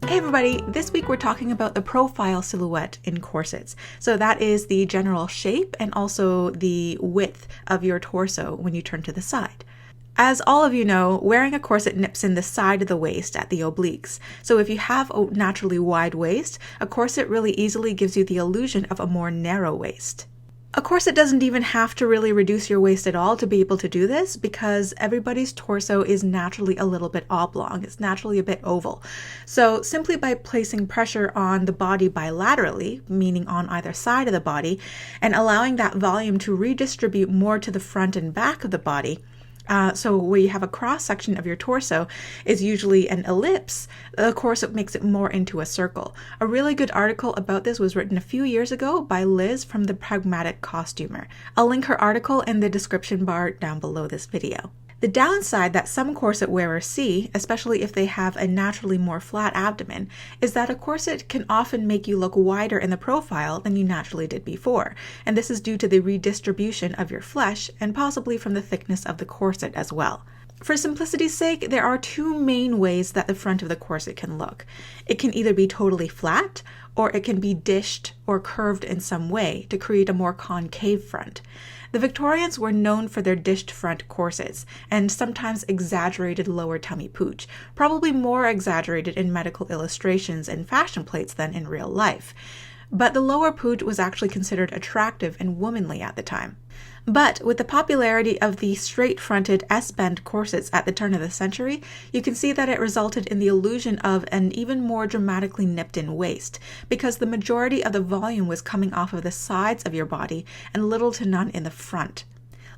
Hey everybody, this week we're talking about the profile silhouette in corsets. So that is the general shape and also the width of your torso when you turn to the side. As all of you know, wearing a corset nips in the side of the waist at the obliques. So if you have a naturally wide waist, a corset really easily gives you the illusion of a more narrow waist. A corset doesn't even have to really reduce your waist at all to be able to do this because everybody's torso is naturally a little bit oblong. It's naturally a bit oval. So simply by placing pressure on the body bilaterally, meaning on either side of the body, and allowing that volume to redistribute more to the front and back of the body, so where you have a cross section of your torso is usually an ellipse, the corset makes it more into a circle. A really good article about this was written a few years ago by Liz from The Pragmatic Costumer. I'll link her article in the description bar down below this video. The downside that some corset wearers see, especially if they have a naturally more flat abdomen, is that a corset can often make you look wider in the profile than you naturally did before, and this is due to the redistribution of your flesh and possibly from the thickness of the corset as well. For simplicity's sake, there are two main ways that the front of the corset can look. It can either be totally flat, or it can be dished or curved in some way to create a more concave front. The Victorians were known for their dished front corsets and sometimes exaggerated lower tummy pooch, probably more exaggerated in medical illustrations and fashion plates than in real life. But the lower pooch was actually considered attractive and womanly at the time. But with the popularity of the straight-fronted S-bend corsets at the turn of the century, you can see that it resulted in the illusion of an even more dramatically nipped-in waist, because the majority of the volume was coming off of the sides of your body and little to none in the front.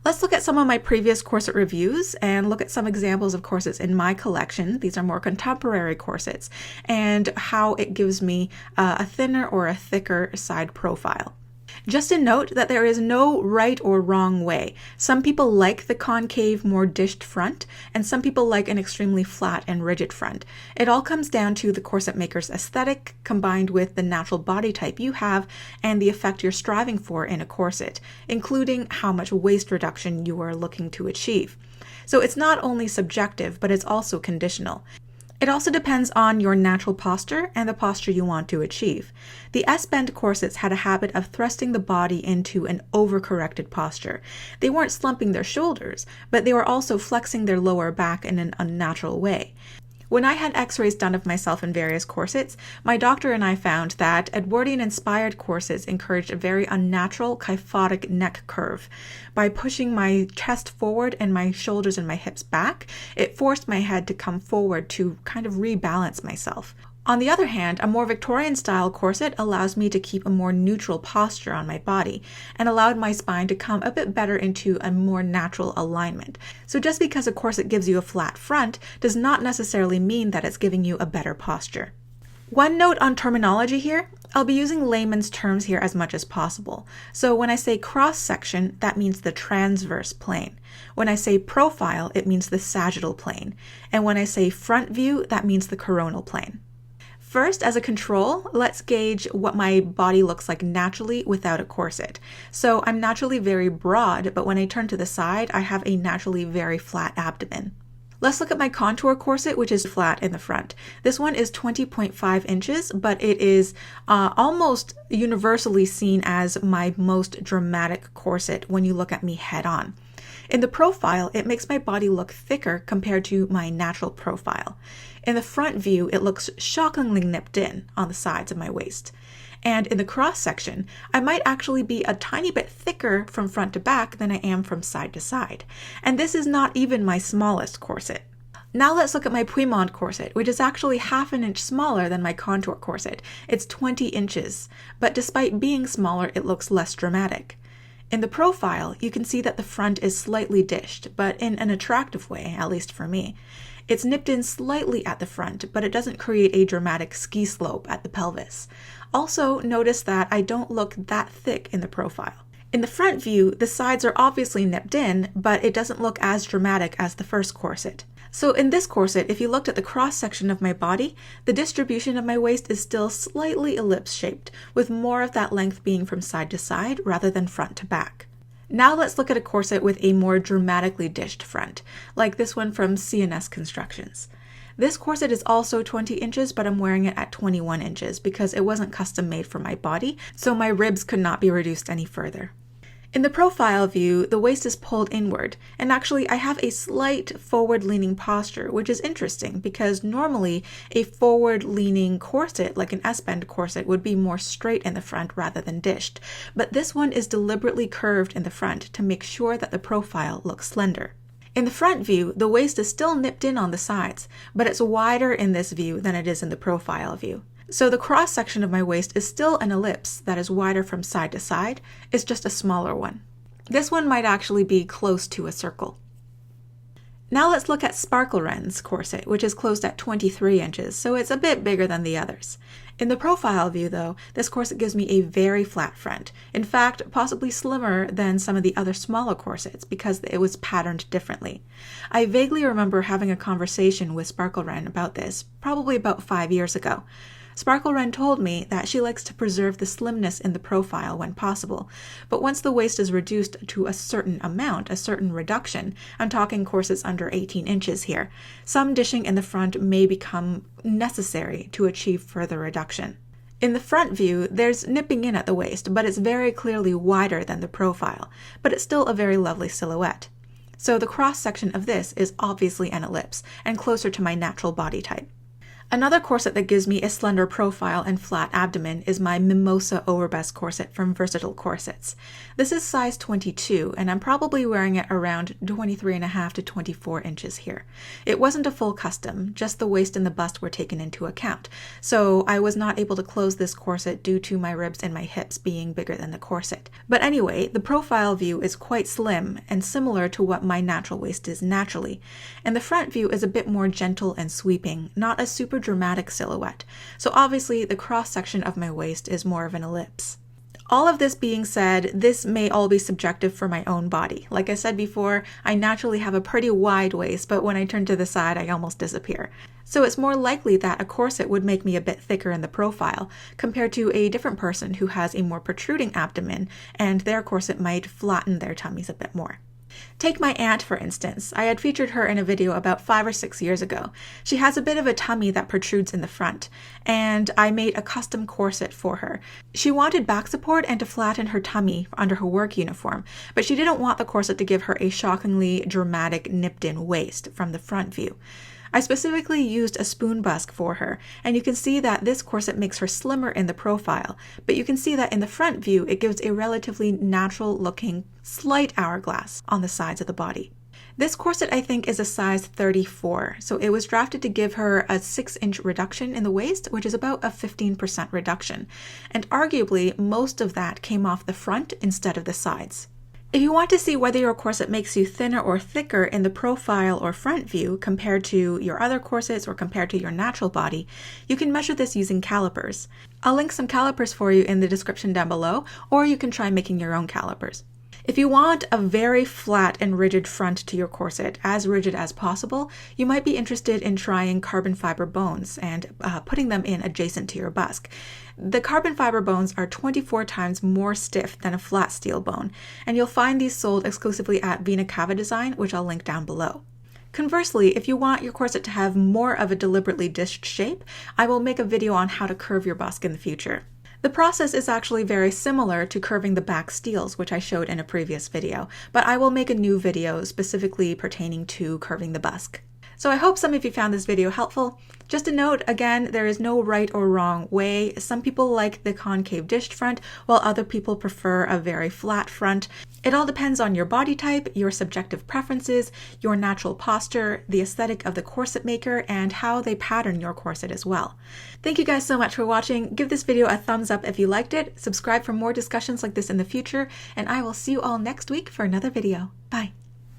Let's look at some of my previous corset reviews and look at some examples of corsets in my collection. These are more contemporary corsets, and how it gives me a thinner or a thicker side profile. Just a note that there is no right or wrong way. Some people like the concave, more dished front, and some people like an extremely flat and rigid front. It all comes down to the corset maker's aesthetic combined with the natural body type you have and the effect you're striving for in a corset, including how much waist reduction you are looking to achieve. So it's not only subjective, but it's also conditional. It also depends on your natural posture and the posture you want to achieve. The S-bend corsets had a habit of thrusting the body into an overcorrected posture. They weren't slumping their shoulders, but they were also flexing their lower back in an unnatural way. When I had x-rays done of myself in various corsets, my doctor and I found that Edwardian-inspired corsets encouraged a very unnatural kyphotic neck curve. By pushing my chest forward and my shoulders and my hips back, it forced my head to come forward to kind of rebalance myself. On the other hand, a more Victorian-style corset allows me to keep a more neutral posture on my body and allowed my spine to come a bit better into a more natural alignment. So just because a corset gives you a flat front does not necessarily mean that it's giving you a better posture. One note on terminology here, I'll be using layman's terms here as much as possible. So when I say cross-section, that means the transverse plane. When I say profile, it means the sagittal plane. And when I say front view, that means the coronal plane. First, as a control, let's gauge what my body looks like naturally without a corset. So I'm naturally very broad, but when I turn to the side, I have a naturally very flat abdomen. Let's look at my contour corset, which is flat in the front. This one is 20.5 inches, but it is almost universally seen as my most dramatic corset when you look at me head on. In the profile, it makes my body look thicker compared to my natural profile. In the front view, it looks shockingly nipped in on the sides of my waist. And in the cross section, I might actually be a tiny bit thicker from front to back than I am from side to side. And this is not even my smallest corset. Now let's look at my Puimond corset, which is actually half an inch smaller than my contour corset. It's 20 inches, but despite being smaller, it looks less dramatic. In the profile, you can see that the front is slightly dished, but in an attractive way, at least for me. It's nipped in slightly at the front, but it doesn't create a dramatic ski slope at the pelvis. Also, notice that I don't look that thick in the profile. In the front view, the sides are obviously nipped in, but it doesn't look as dramatic as the first corset. So in this corset, if you looked at the cross-section of my body, the distribution of my waist is still slightly ellipse-shaped, with more of that length being from side to side rather than front to back. Now let's look at a corset with a more dramatically dished front, like this one from C&S Constructions. This corset is also 20 inches, but I'm wearing it at 21 inches because it wasn't custom made for my body, so my ribs could not be reduced any further. In the profile view, the waist is pulled inward, and actually I have a slight forward-leaning posture, which is interesting because normally a forward-leaning corset, like an S-bend corset, would be more straight in the front rather than dished, but this one is deliberately curved in the front to make sure that the profile looks slender. In the front view, the waist is still nipped in on the sides, but it's wider in this view than it is in the profile view. So the cross section of my waist is still an ellipse that is wider from side to side, it's just a smaller one. This one might actually be close to a circle. Now let's look at Sparklewren's corset, which is closed at 23 inches, so it's a bit bigger than the others. In the profile view though, this corset gives me a very flat front. In fact, possibly slimmer than some of the other smaller corsets because it was patterned differently. I vaguely remember having a conversation with Sparklewren about this, probably about 5 years ago. Sparklewren told me that she likes to preserve the slimness in the profile when possible, but once the waist is reduced to a certain amount, a certain reduction, I'm talking corsets under 18 inches here, some dishing in the front may become necessary to achieve further reduction. In the front view, there's nipping in at the waist, but it's very clearly wider than the profile, but it's still a very lovely silhouette. So the cross section of this is obviously an ellipse and closer to my natural body type. Another corset that gives me a slender profile and flat abdomen is my Mimosa overbust corset from Versatile Corsets. This is size 22, and I'm probably wearing it around 23.5 to 24 inches here. It wasn't a full custom, just the waist and the bust were taken into account, so I was not able to close this corset due to my ribs and my hips being bigger than the corset. But anyway, the profile view is quite slim and similar to what my natural waist is naturally, and the front view is a bit more gentle and sweeping, not a super dramatic silhouette, so obviously the cross section of my waist is more of an ellipse. All of this being said, this may all be subjective for my own body. Like I said before, I naturally have a pretty wide waist, but when I turn to the side, I almost disappear. So it's more likely that a corset would make me a bit thicker in the profile, compared to a different person who has a more protruding abdomen, and their corset might flatten their tummies a bit more. Take my aunt, for instance. I had featured her in a video about 5 or 6 years ago. She has a bit of a tummy that protrudes in the front, and I made a custom corset for her. She wanted back support and to flatten her tummy under her work uniform, but she didn't want the corset to give her a shockingly dramatic nipped-in waist from the front view. I specifically used a spoon busk for her, and you can see that this corset makes her slimmer in the profile, but you can see that in the front view it gives a relatively natural looking slight hourglass on the sides of the body. This corset I think is a size 34, so it was drafted to give her a 6-inch reduction in the waist, which is about a 15% reduction, and arguably most of that came off the front instead of the sides. If you want to see whether your corset makes you thinner or thicker in the profile or front view compared to your other corsets or compared to your natural body, you can measure this using calipers. I'll link some calipers for you in the description down below, or you can try making your own calipers. If you want a very flat and rigid front to your corset, as rigid as possible, you might be interested in trying carbon fiber bones and putting them in adjacent to your busk. The carbon fiber bones are 24 times more stiff than a flat steel bone, and you'll find these sold exclusively at Vena Cava Design, which I'll link down below. Conversely, if you want your corset to have more of a deliberately dished shape, I will make a video on how to curve your busk in the future. The process is actually very similar to curving the back steels, which I showed in a previous video, but I will make a new video specifically pertaining to curving the busk. So I hope some of you found this video helpful. Just a note, again, there is no right or wrong way. Some people like the concave dished front, while other people prefer a very flat front. It all depends on your body type, your subjective preferences, your natural posture, the aesthetic of the corset maker, and how they pattern your corset as well. Thank you guys so much for watching. Give this video a thumbs up if you liked it, subscribe for more discussions like this in the future, and I will see you all next week for another video. Bye!